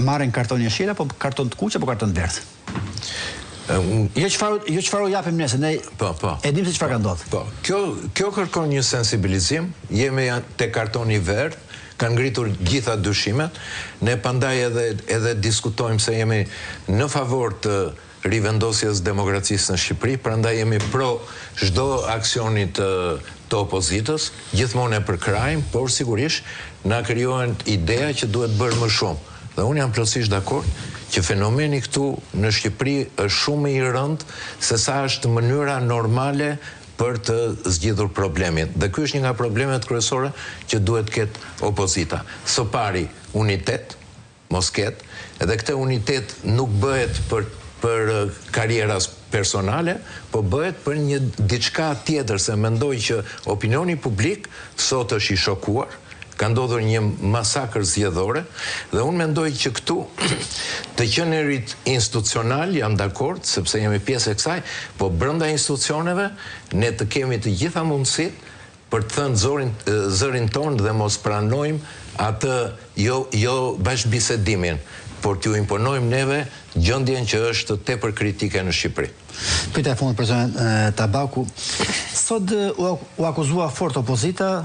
marrin karton jeshil apo karton të kuq apo karton të verdh? Jo çfarë u japim nese, ne e dim se çfarë ka ndodhur. Po, kjo kërkon një sensibilizim, jemi te kartoni verdh, kanë ngritur gjitha dyshimet, ne pandaj edhe diskutojmë se jemi në favor të rivendosjes demokracisë në Shqipëri, prandaj jemi pro çdo aksionit të opozitës, gjithmonë e përkrajmë, por sigurisht na krijohen ideja që duhet bërë më shumë. Dhe unë jam plotësisht dakord që fenomeni këtu në Shqipëri është shumë i rëndë se sa është mënyra normale për të zgjidhur problemin. Dhe ky është një nga problemet kryesore që duhet ketë opozita. Së pari, unitet, mos ketë, edhe këtë unitet nuk bëhet për karrieras personale, po bëhet për një diçka tjetër, se mendoj që opinioni publik sot është i shokuar, ka ndodhur një masakër zgjedhore, dhe unë mendoj që këtu të qenerit institucional jam dakord, sepse jemi pjesë e kësaj, po brenda institucioneve ne të kemi të gjitha mundësit për të thënë zërin tonë dhe mos pranojmë atë jo bashkëbisedimin, por t'ju imponojmë neve gjendjen që është tepër kritike në Shqipëri. Pyetja e fundit, president Tabaku, sot u akuzua fort opozita